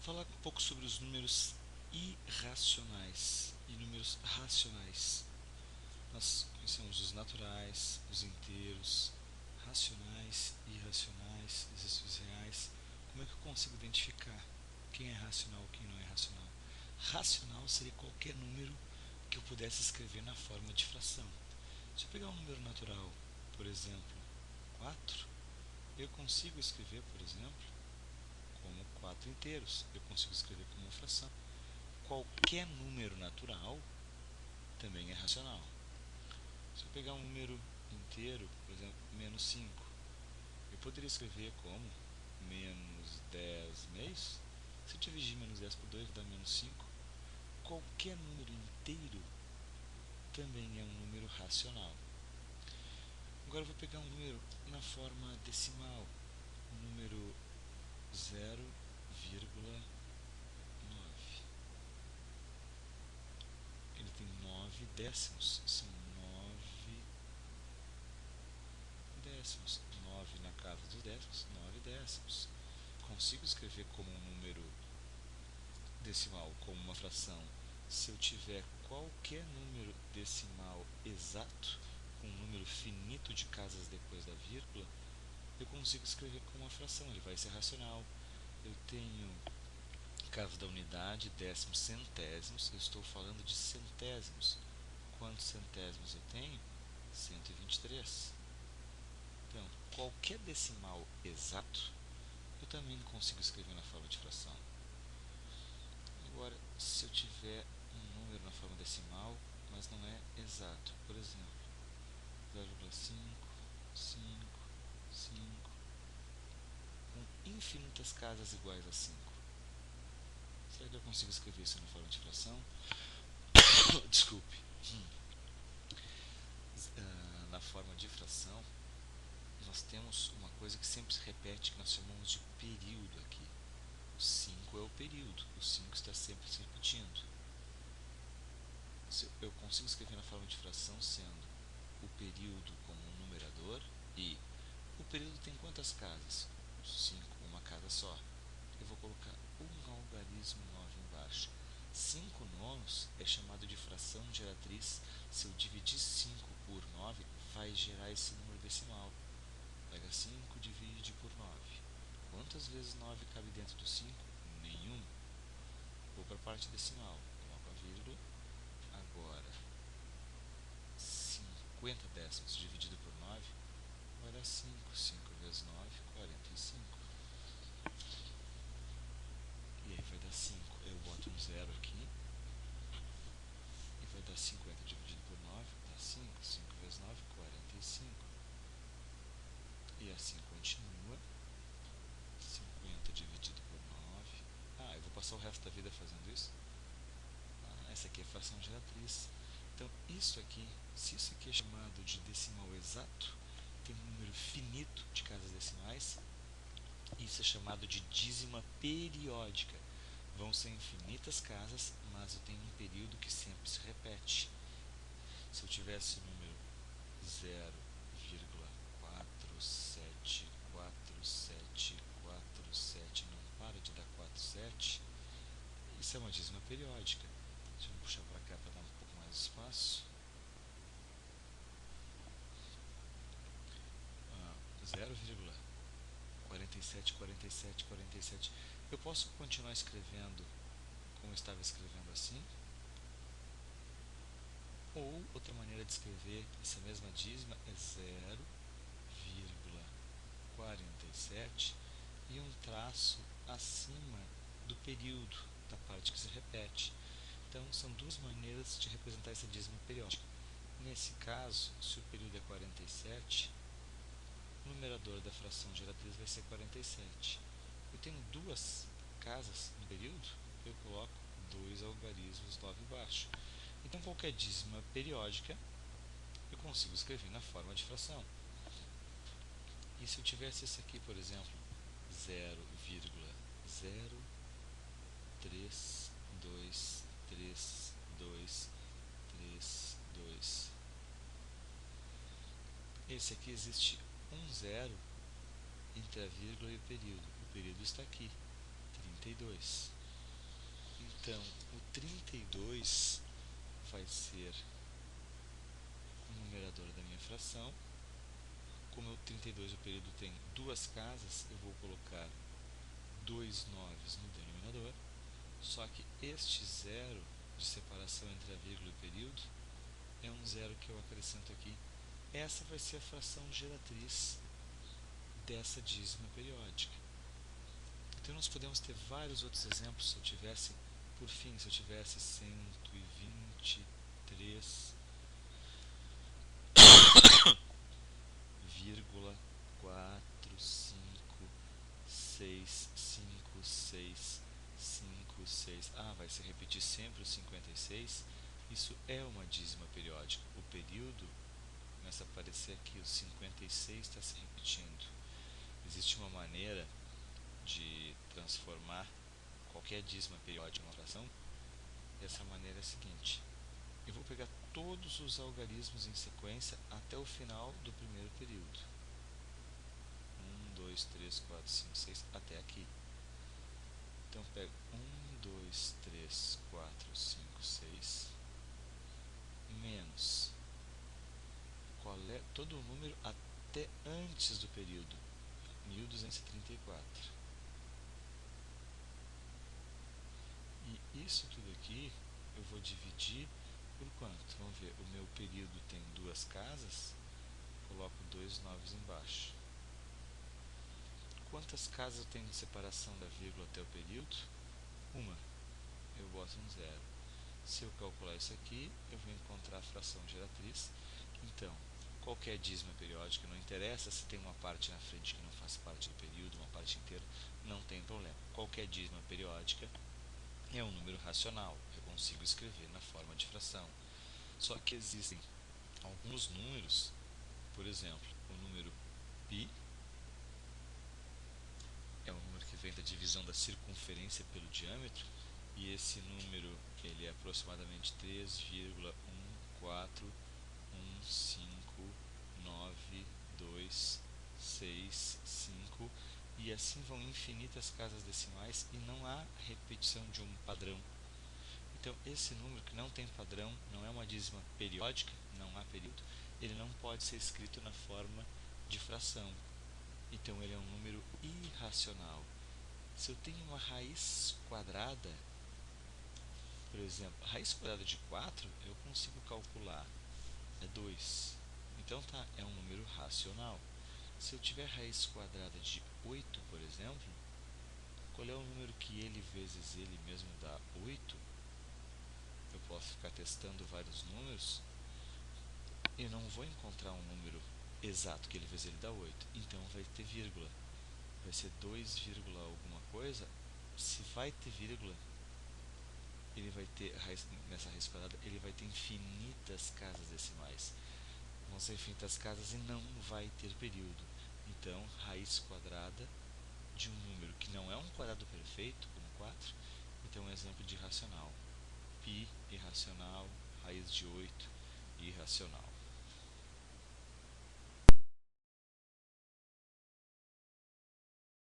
falar um pouco sobre os números irracionais e números racionais. Nós conhecemos os naturais, os inteiros, racionais, irracionais, exercícios reais. Como é que eu consigo identificar quem é racional e quem não é racional? Racional seria qualquer número que eu pudesse escrever na forma de fração. Se eu pegar um número natural, por exemplo, 4, eu consigo escrever, por exemplo, como 4 inteiros. Eu consigo escrever como uma fração. Qualquer número natural também é racional. Se eu pegar um número inteiro, por exemplo, menos 5, eu poderia escrever como menos 10 meios. Se eu dividir menos 10 por 2, dá menos 5. Qualquer número inteiro também é um número racional. Agora eu vou pegar um número na forma decimal, o número 0,9. Ele tem 9 décimos, são 9 décimos. 9 na casa dos décimos, 9 décimos. Consigo escrever como um número decimal, como uma fração, se eu tiver qualquer número decimal exato, com um número finito de casas depois da vírgula, eu consigo escrever como uma fração, ele vai ser racional. Eu tenho casa da unidade, décimos, centésimos, eu estou falando de centésimos. Quantos centésimos eu tenho? 123. Então, qualquer decimal exato, eu também consigo escrever na forma de fração. Agora, se eu tiver um número na forma decimal, mas não é exato, por exemplo, 0,5, 5, 5, com infinitas casas iguais a 5. Será que eu consigo escrever isso na forma de fração? Desculpe. Na forma de fração, nós temos uma coisa que sempre se repete, que nós chamamos de período aqui. O 5 é o período, o 5 está sempre se repetindo. Eu consigo escrever na forma de fração sendo o período como um numerador e o período tem quantas casas? 5, uma casa só. Eu vou colocar um algarismo 9 embaixo. 5 nonos é chamado de fração geratriz. Se eu dividir 5 por 9, vai gerar esse número decimal. Pega 5, divide por 9. Quantas vezes 9 cabe dentro do 5? Nenhum. Vou para a parte decimal. Coloco a vírgula. Agora, 50 décimos dividido por 9 vai dar 5. 5 vezes 9, 45. E aí vai dar 5. Eu boto um zero aqui. E vai dar 50 dividido por 9, dá 5. 5 vezes 9, 45. E assim continua. 50 dividido por 9. Eu vou passar o resto da vida fazendo isso. Essa aqui é fração geratriz. Então, isso aqui, se isso aqui é chamado de decimal exato, tem um número finito de casas decimais, isso é chamado de dízima periódica. Vão ser infinitas casas, mas eu tenho um período que sempre se repete. Se eu tivesse o número 0,474747, não para de dar 47, isso é uma dízima periódica. Deixa eu puxar para cá para dar um pouco mais de espaço. 0,474747. Eu posso continuar escrevendo como eu estava escrevendo assim, ou outra maneira de escrever essa mesma dízima é 0,47 e um traço acima do período da parte que se repete. Então, são duas maneiras de representar essa dízima periódica. Nesse caso, se o período é 47, o numerador da fração geratriz vai ser 47. Eu tenho duas casas no período, eu coloco 2 algarismos 9 embaixo. Então, qualquer dízima periódica eu consigo escrever na forma de fração. E se eu tivesse esse aqui, por exemplo, 0,0323232, esse aqui existe um zero entre a vírgula e o período. O período está aqui, 32. Então, o 32 vai ser o numerador da minha fração. Como o 32 o período tem duas casas, eu vou colocar 2 noves no denominador. Só que este zero de separação entre a vírgula e o período é um zero que eu acrescento aqui. Essa vai ser a fração geratriz dessa dízima periódica. Então nós podemos ter vários outros exemplos. Se eu tivesse, por fim, se eu tivesse 123,4565656. Vai se repetir sempre o 56. Isso é uma dízima periódica. O período começa a aparecer aqui, o 56 está se repetindo. Existe uma maneira de transformar qualquer dízima periódica em uma fração. Essa maneira é a seguinte: eu vou pegar todos os algarismos em sequência até o final do primeiro período. 1, 2, 3, 4, 5, 6, até aqui. Então eu pego 1, 2, 3, 4, 5, 6, menos qual é todo o número até antes do período, 1234. E isso tudo aqui eu vou dividir por quanto? Vamos ver, o meu período tem duas casas, coloco 2 noves embaixo. Quantas casas eu tenho de separação da vírgula até o período? Uma. Eu boto um zero. Se eu calcular isso aqui, eu vou encontrar a fração geratriz. Então, qualquer dízima periódica, não interessa se tem uma parte na frente que não faz parte do período, uma parte inteira, não tem problema. Qualquer dízima periódica é um número racional, eu consigo escrever na forma de fração. Só que existem alguns números, por exemplo, o número π é um número que vem da divisão da circunferência pelo diâmetro, e esse número ele é aproximadamente 3,141519265, e assim vão infinitas casas decimais e não há repetição de um padrão. Então esse número que não tem padrão, não é uma dízima periódica, não há período, ele não pode ser escrito na forma de fração. Então ele é um número irracional. Se eu tenho uma raiz quadrada, por exemplo, a raiz quadrada de 4 eu consigo calcular, é 2. Então é um número racional. Se eu tiver raiz quadrada de 8, por exemplo, qual é o número que ele vezes ele mesmo dá 8? Eu posso ficar testando vários números e não vou encontrar um número exato que ele vezes ele dá 8. Então vai ter vírgula. Vai ser 2, alguma coisa. Se vai ter vírgula, ele vai ter nessa raiz quadrada, ele vai ter infinitas casas decimais. Vão ser infinitas casas e não vai ter período. Então, raiz quadrada de um número que não é um quadrado perfeito, como 4, então é um exemplo de irracional. Π irracional, raiz de 8 irracional.